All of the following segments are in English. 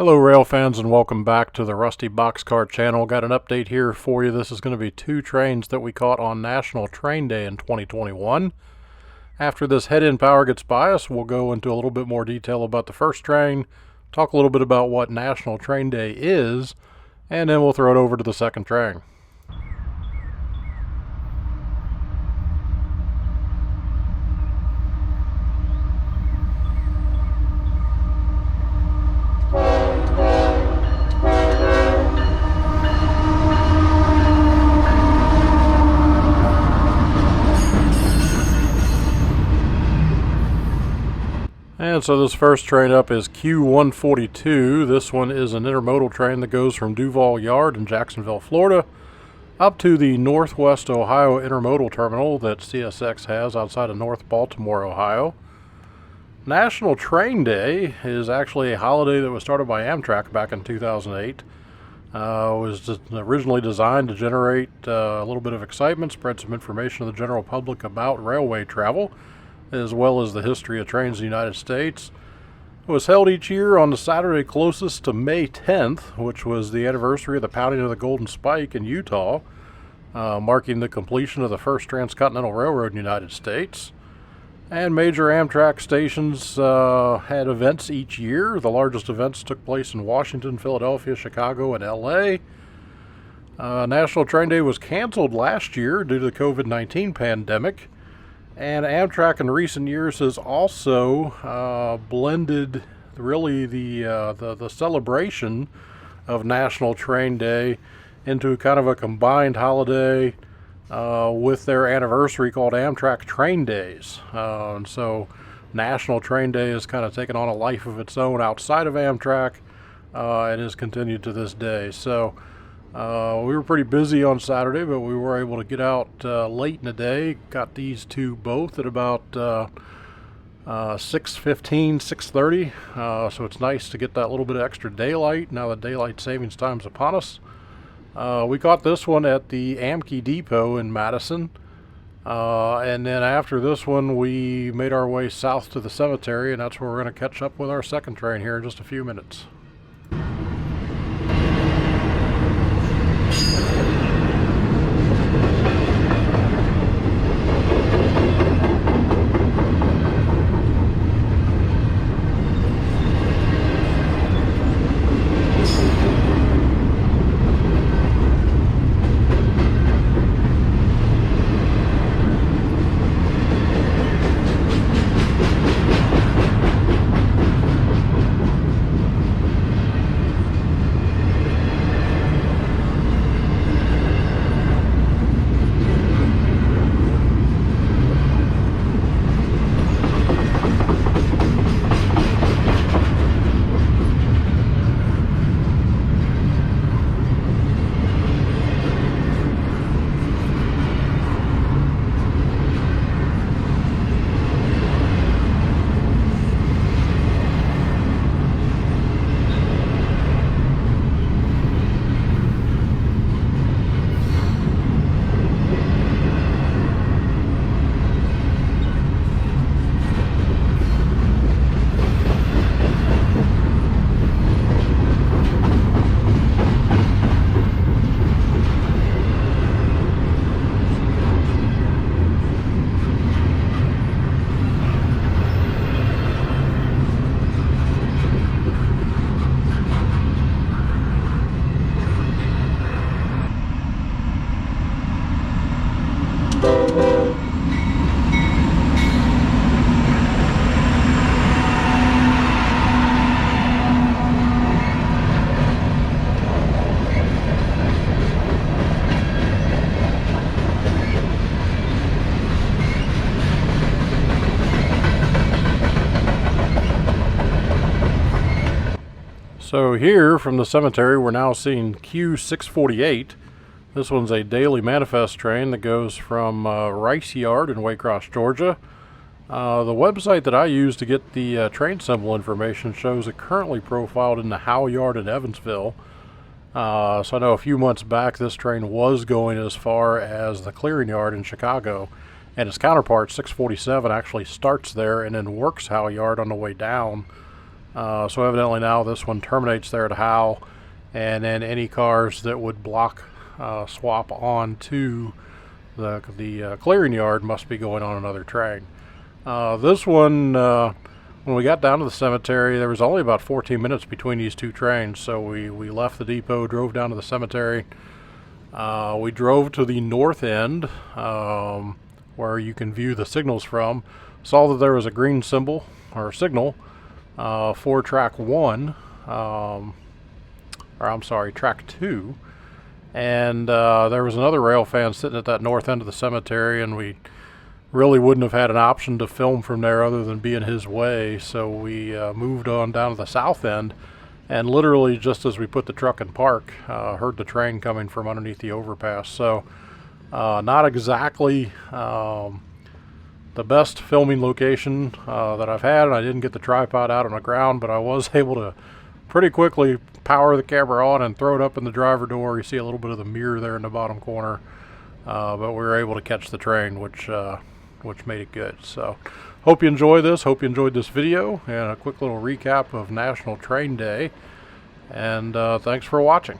Hello rail fans and welcome back to the Rusty Boxcar channel. Got an update here for you. This is going to be two trains that we caught on National Train Day in 2021. After this head-in power gets by us, we'll go into a little bit more detail about the first train, talk a little bit about what National Train Day is, and then we'll throw it over to the second train. And so this first train up is Q142. This one is an intermodal train that goes from Duval Yard in Jacksonville, Florida, up to the Northwest Ohio Intermodal Terminal that CSX has outside of North Baltimore, Ohio. National Train Day is actually a holiday that was started by Amtrak back in 2008. It was originally designed to generate a little bit of excitement, spread some information to the general public about railway travel, as well as the history of trains in the United States. It was held each year on the Saturday closest to May 10th, which was the anniversary of the pounding of the Golden Spike in Utah, marking the completion of the first transcontinental railroad in the United States. And major Amtrak stations had events each year. The largest events took place in Washington, Philadelphia, Chicago, and LA. National Train Day was canceled last year due to the COVID-19 pandemic. And Amtrak in recent years has also blended really the celebration of National Train Day into kind of a combined holiday with their anniversary called Amtrak Train Days. And so National Train Day has kind of taken on a life of its own outside of Amtrak and has continued to this day. So we were pretty busy on Saturday, but we were able to get out late in the day. Got these two both at about 6:15, 6:30. So it's nice to get that little bit of extra daylight now that daylight savings time's upon us. We caught this one at the Amke Depot in Madison. And then after this one, we made our way south to the cemetery, and that's where we're going to catch up with our second train here in just a few minutes. So here from the cemetery, we're now seeing Q648. This one's a daily manifest train that goes from Rice Yard in Waycross, Georgia. The website that I use to get the train symbol information shows it currently profiled in the Howe Yard in Evansville. So I know a few months back this train was going as far as the Clearing Yard in Chicago, and its counterpart 647 actually starts there and then works Howe Yard on the way down So evidently now this one terminates there at Howe, and then any cars that would block swap on to the clearing yard must be going on another train. This one, when we got down to the cemetery, there was only about 14 minutes between these two trains, so we left the depot, drove down to the cemetery. We drove to the north end, where you can view the signals from. Saw that there was a green symbol, or signal, for track 1, or I'm sorry, track 2. And there was another rail fan sitting at that north end of the cemetery, and we really wouldn't have had an option to film from there other than be in his way, so we moved on down to the south end, and literally just as we put the truck in park, heard the train coming from underneath the overpass. So not exactly the best filming location that I've had, and I didn't get the tripod out on the ground, but I was able to pretty quickly power the camera on and throw it up in the driver door. You see a little bit of the mirror there in the bottom corner, but we were able to catch the train, which made it good. So hope you enjoy this. Hope you enjoyed this video and a quick little recap of National Train Day, and thanks for watching.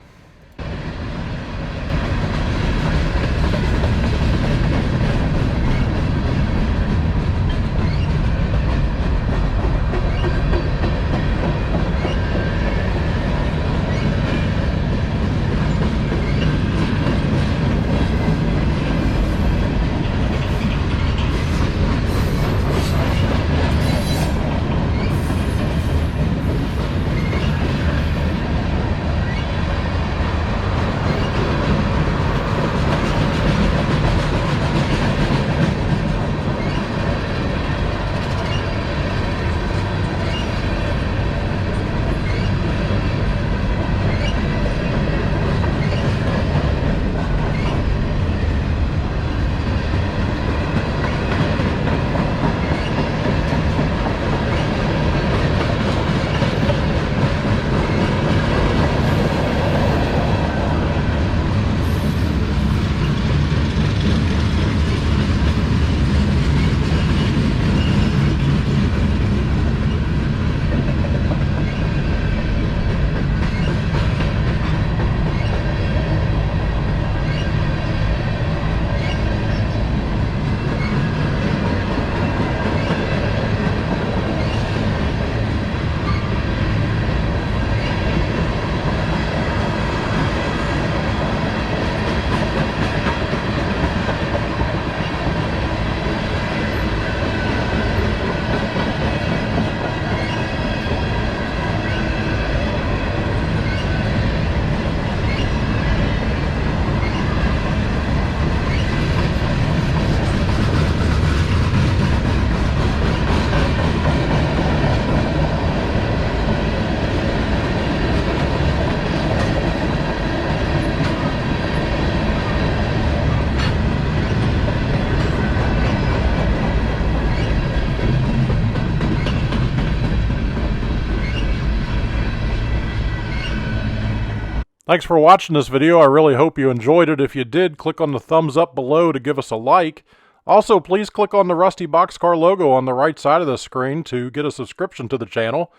Thanks for watching this video. I really hope you enjoyed it. If you did, click on the thumbs up below to give us a like. Also, please click on the Rusty Boxcar logo on the right side of the screen to get a subscription to the channel.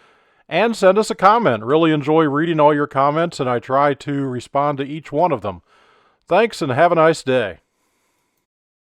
And send us a comment. Really enjoy reading all your comments, and I try to respond to each one of them. Thanks, and have a nice day.